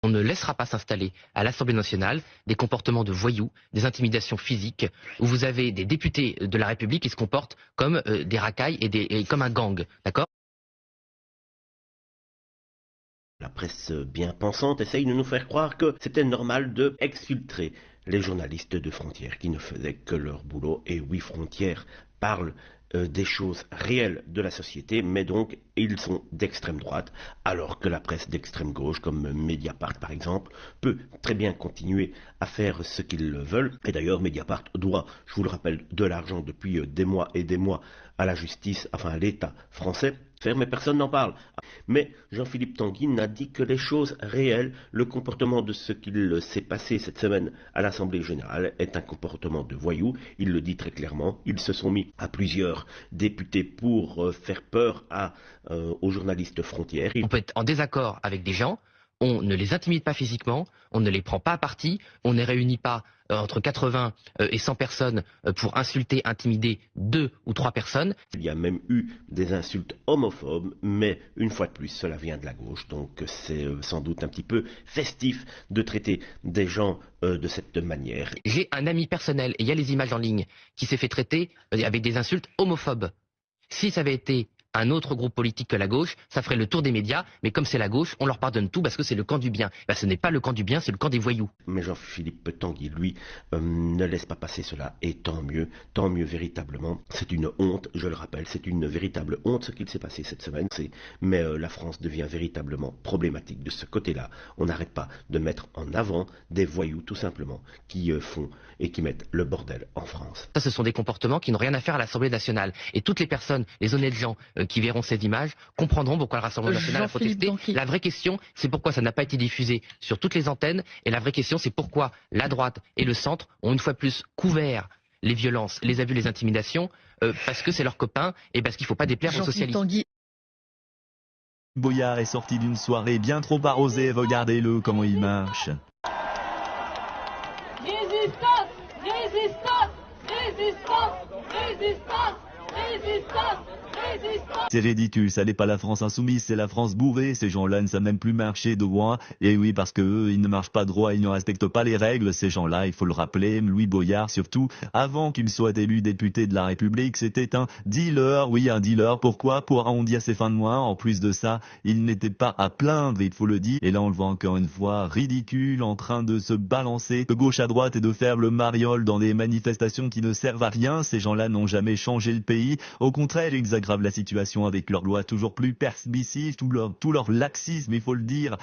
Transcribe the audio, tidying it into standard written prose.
on ne laissera pas s'installer à l'Assemblée nationale des comportements de voyous, des intimidations physiques, où vous avez des députés de la République qui se comportent comme des racailles et comme un gang, d'accord? La presse bien pensante essaye de nous faire croire que c'était normal de exfiltrer les journalistes de Frontières qui ne faisaient que leur boulot. Et oui, Frontières parle des choses réelles de la société, mais donc ils sont d'extrême droite, alors que la presse d'extrême gauche, comme Mediapart par exemple, peut très bien continuer à faire ce qu'ils veulent. Et d'ailleurs, Mediapart doit, je vous le rappelle, de l'argent depuis des mois et des mois à la justice, enfin à l'État français, mais personne n'en parle. Mais Jean-Philippe Tanguy n'a dit que les choses réelles, le comportement de ce qu'il s'est passé cette semaine à l'Assemblée générale est un comportement de voyous, il le dit très clairement, ils se sont mis à plusieurs députés pour faire peur aux journalistes Frontières. On peut être en désaccord avec des gens, on ne les intimide pas physiquement, on ne les prend pas à partie, on ne réunit pas entre 80 et 100 personnes pour insulter, intimider 2 ou 3 personnes. Il y a même eu des insultes homophobes, mais une fois de plus, cela vient de la gauche, donc c'est sans doute un petit peu festif de traiter des gens de cette manière. J'ai un ami personnel, et il y a les images en ligne, qui s'est fait traiter avec des insultes homophobes. Si ça avait été un autre groupe politique que la gauche, ça ferait le tour des médias, mais comme c'est la gauche, on leur pardonne tout parce que c'est le camp du bien. Ben, ce n'est pas le camp du bien, c'est le camp des voyous. Mais Jean-Philippe Tanguy, lui, ne laisse pas passer cela, et tant mieux véritablement. C'est une honte, je le rappelle, c'est une véritable honte ce qu'il s'est passé cette semaine. Mais la France devient véritablement problématique de ce côté-là. On n'arrête pas de mettre en avant des voyous, tout simplement, qui font et qui mettent le bordel en France. Ça, ce sont des comportements qui n'ont rien à faire à l'Assemblée nationale. Et toutes les personnes, les honnêtes gens qui verront ces images, comprendront pourquoi le Rassemblement national a protesté. La vraie question, c'est pourquoi ça n'a pas été diffusé sur toutes les antennes. Et la vraie question, c'est pourquoi la droite et le centre ont une fois plus couvert les violences, les abus, les intimidations, parce que c'est leurs copains et parce qu'il ne faut pas déplaire aux socialistes. Boyard est sorti d'une soirée bien trop arrosée, regardez-le comment il marche. Résistance, résistance, résistance, résistance, résistance. C'est ridicule, ça n'est pas la France insoumise, c'est la France bourrée, ces gens-là ne savent même plus marcher droit, et oui parce que eux, ils ne marchent pas droit, ils ne respectent pas les règles, ces gens-là, il faut le rappeler, Louis Boyard surtout, avant qu'il soit élu député de la République, c'était un dealer, oui un dealer, pourquoi? Pour arrondir ses fins de mois, en plus de ça, il n'était pas à plaindre, il faut le dire, et là on le voit encore une fois, ridicule, en train de se balancer de gauche à droite et de faire le mariole dans des manifestations qui ne servent à rien, ces gens-là n'ont jamais changé le pays, au contraire ils aggravent la situation avec leurs lois toujours plus permissives, tout leur laxisme, il faut le dire.